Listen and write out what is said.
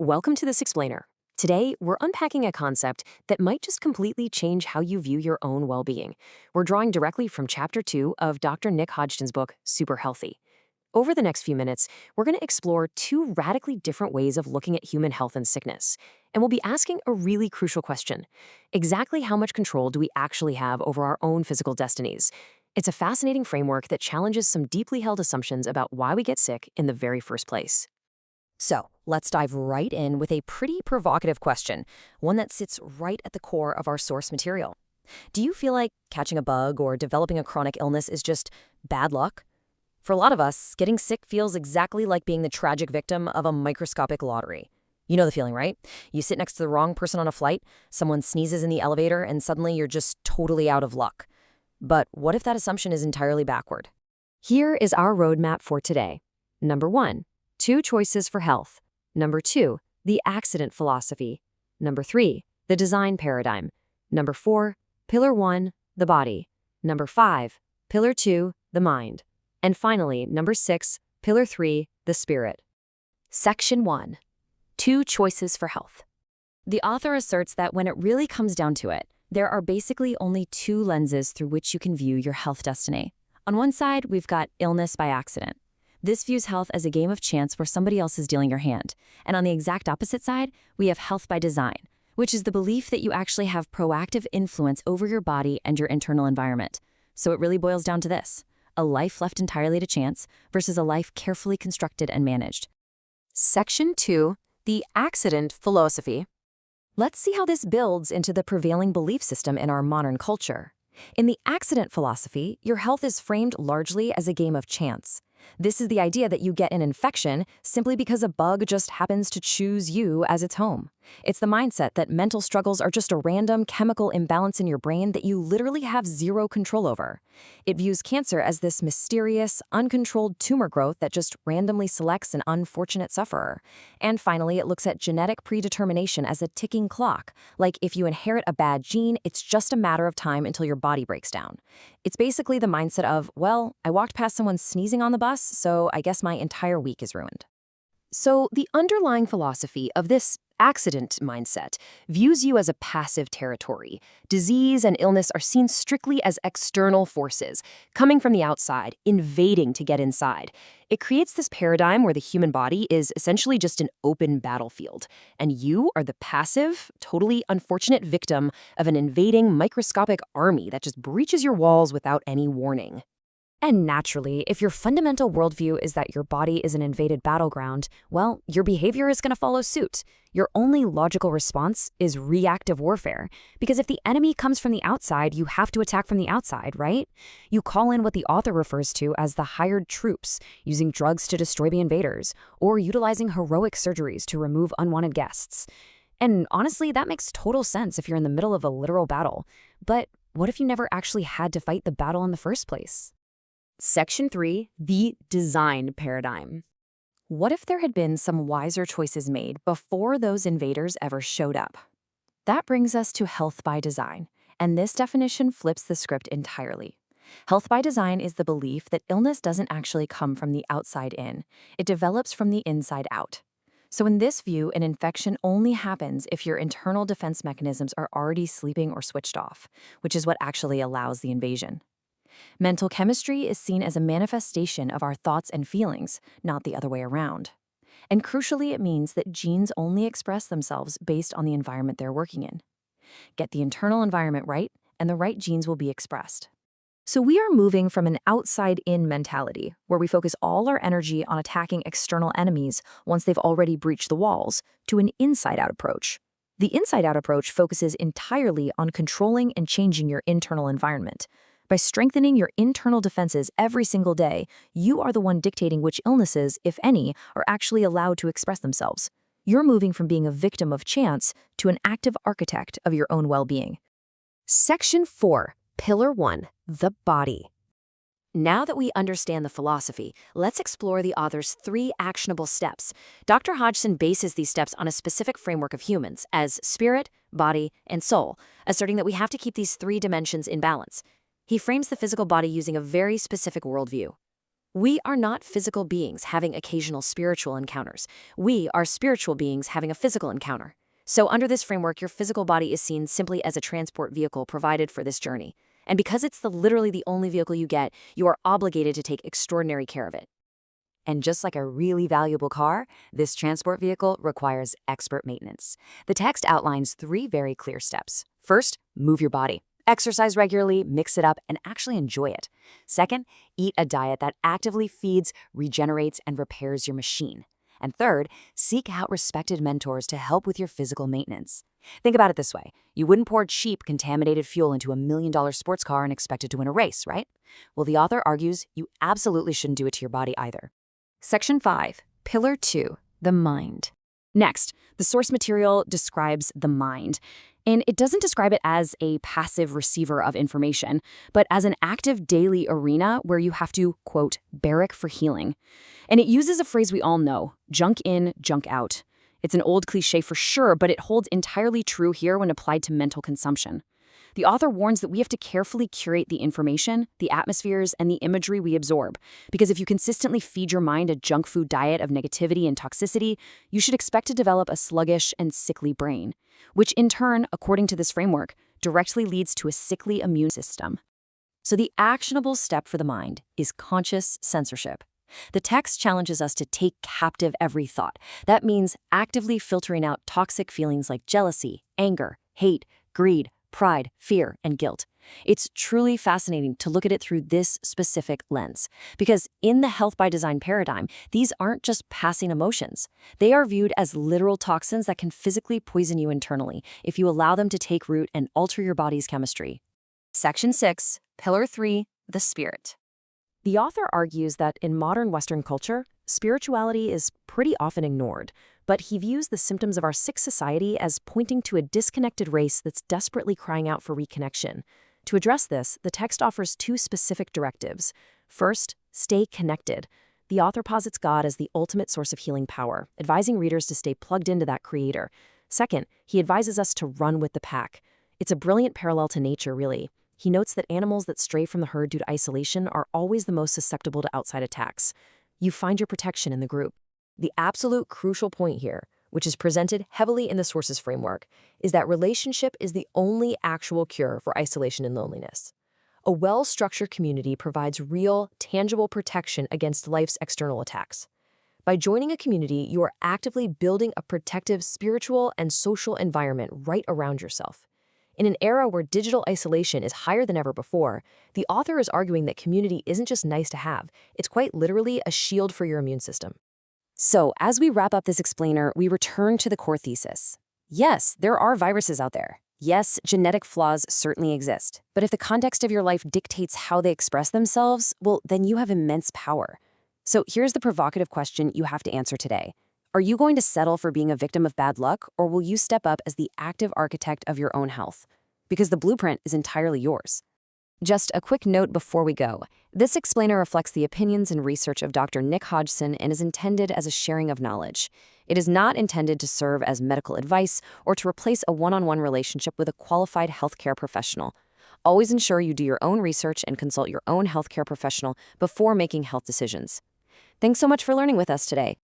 Welcome to This Explainer. Today, we're unpacking a concept that might just completely change how you view your own well being. We're drawing directly from Chapter 2 of Dr. Nick Hodgton's book, Super Healthy. Over the next few minutes, we're going to explore two radically different ways of looking at human health and sickness. And we'll be asking a really crucial question. Exactly how much control do we actually have over our own physical destinies? It's a fascinating framework that challenges some deeply held assumptions about why we get sick in the very first place. So, let's dive right in with a pretty provocative question, one that sits right at the core of our source material. Do you feel like catching a bug or developing a chronic illness is just bad luck? For a lot of us, getting sick feels exactly like being the tragic victim of a microscopic lottery. You know the feeling, right? You sit next to the wrong person on a flight, someone sneezes in the elevator, and suddenly you're just totally out of luck. But what if that assumption is entirely backward? Here is our roadmap for today. Number 1. 2 choices for health. Number 2, the accident philosophy. Number 3, the design paradigm. Number 4, pillar 1, the body. Number 5, pillar 2, the mind. And finally, number 6, pillar 3, the spirit. Section 1. 2 choices for health. The author asserts that when it really comes down to it, there are basically only 2 lenses through which you can view your health destiny. On one side, we've got illness by accident. This views health as a game of chance where somebody else is dealing your hand. And on the exact opposite side, we have health by design, which is the belief that you actually have proactive influence over your body and your internal environment. So it really boils down to this: a life left entirely to chance versus a life carefully constructed and managed. Section 2, the accident philosophy. Let's see how this builds into the prevailing belief system in our modern culture. In the accident philosophy, your health is framed largely as a game of chance. This is the idea that you get an infection simply because a bug just happens to choose you as its home. It's the mindset that mental struggles are just a random chemical imbalance in your brain that you literally have zero control over. It views cancer as this mysterious, uncontrolled tumor growth that just randomly selects an unfortunate sufferer. And finally, it looks at genetic predetermination as a ticking clock. Like if you inherit a bad gene, it's just a matter of time until your body breaks down. It's basically the mindset of, well, I walked past someone sneezing on the bus, so I guess my entire week is ruined. So the underlying philosophy of this accident mindset views you as a passive territory. Disease and illness are seen strictly as external forces, coming from the outside, invading to get inside. It creates this paradigm where the human body is essentially just an open battlefield, and you are the passive, totally unfortunate victim of an invading microscopic army that just breaches your walls without any warning. And naturally, if your fundamental worldview is that your body is an invaded battleground, well, your behavior is going to follow suit. Your only logical response is reactive warfare. Because if the enemy comes from the outside, you have to attack from the outside, right? You call in what the author refers to as the hired troops, using drugs to destroy the invaders, or utilizing heroic surgeries to remove unwanted guests. And honestly, that makes total sense if you're in the middle of a literal battle. But what if you never actually had to fight the battle in the first place? Section 3, the design paradigm. What if there had been some wiser choices made before those invaders ever showed up? That brings us to health by design, and this definition flips the script entirely. Health by design is the belief that illness doesn't actually come from the outside in. It develops from the inside out. So in this view, an infection only happens if your internal defense mechanisms are already sleeping or switched off, which is what actually allows the invasion. Mental chemistry is seen as a manifestation of our thoughts and feelings, not the other way around. And crucially, it means that genes only express themselves based on the environment they're working in. Get the internal environment right, and the right genes will be expressed. So we are moving from an outside-in mentality, where we focus all our energy on attacking external enemies once they've already breached the walls, to an inside-out approach. The inside-out approach focuses entirely on controlling and changing your internal environment. By strengthening your internal defenses every single day, you are the one dictating which illnesses, if any, are actually allowed to express themselves. You're moving from being a victim of chance to an active architect of your own well-being. Section 4, Pillar 1, the body. Now that we understand the philosophy, let's explore the author's 3 actionable steps. Dr. Hodgson bases these steps on a specific framework of humans as spirit, body, and soul, asserting that we have to keep these 3 dimensions in balance. He frames the physical body using a very specific worldview. We are not physical beings having occasional spiritual encounters. We are spiritual beings having a physical encounter. So under this framework, your physical body is seen simply as a transport vehicle provided for this journey. And because it's literally the only vehicle you get, you are obligated to take extraordinary care of it. And just like a really valuable car, this transport vehicle requires expert maintenance. The text outlines 3 very clear steps. First, move your body. Exercise regularly, mix it up, and actually enjoy it. Second, eat a diet that actively feeds, regenerates, and repairs your machine. And third, seek out respected mentors to help with your physical maintenance. Think about it this way. You wouldn't pour cheap, contaminated fuel into a $1 million sports car and expect it to win a race, right? Well, the author argues you absolutely shouldn't do it to your body either. Section 5, Pillar 2, the mind. Next, the source material describes the mind. And it doesn't describe it as a passive receiver of information, but as an active daily arena where you have to, quote, barrack for healing. And it uses a phrase we all know, junk in, junk out. It's an old cliche for sure, but it holds entirely true here when applied to mental consumption. The author warns that we have to carefully curate the information, the atmospheres, and the imagery we absorb, because if you consistently feed your mind a junk food diet of negativity and toxicity, you should expect to develop a sluggish and sickly brain, which in turn, according to this framework, directly leads to a sickly immune system. So the actionable step for the mind is conscious censorship. The text challenges us to take captive every thought. That means actively filtering out toxic feelings like jealousy, anger, hate, greed, pride, fear, and guilt. It's truly fascinating to look at it through this specific lens, because in the health by design paradigm, these aren't just passing emotions. They are viewed as literal toxins that can physically poison you internally if you allow them to take root and alter your body's chemistry. Section 6, Pillar 3, the spirit. The author argues that in modern Western culture, spirituality is pretty often ignored, but he views the symptoms of our sick society as pointing to a disconnected race that's desperately crying out for reconnection. To address this, the text offers 2 specific directives. First, stay connected. The author posits God as the ultimate source of healing power, advising readers to stay plugged into that creator. Second, he advises us to run with the pack. It's a brilliant parallel to nature, really. He notes that animals that stray from the herd due to isolation are always the most susceptible to outside attacks. You find your protection in the group. The absolute crucial point here, which is presented heavily in the sources framework, is that relationship is the only actual cure for isolation and loneliness. A well-structured community provides real, tangible protection against life's external attacks. By joining a community, you are actively building a protective spiritual and social environment right around yourself. In an era where digital isolation is higher than ever before, the author is arguing that community isn't just nice to have, it's quite literally a shield for your immune system. So, as we wrap up this explainer, we return to the core thesis. Yes, there are viruses out there. Yes, genetic flaws certainly exist. But if the context of your life dictates how they express themselves, well, then you have immense power. So here's the provocative question you have to answer today. Are you going to settle for being a victim of bad luck, or will you step up as the active architect of your own health? Because the blueprint is entirely yours. Just a quick note before we go. This explainer reflects the opinions and research of Dr. Nick Hodgson and is intended as a sharing of knowledge. It is not intended to serve as medical advice or to replace a one-on-one relationship with a qualified healthcare professional. Always ensure you do your own research and consult your own healthcare professional before making health decisions. Thanks so much for learning with us today.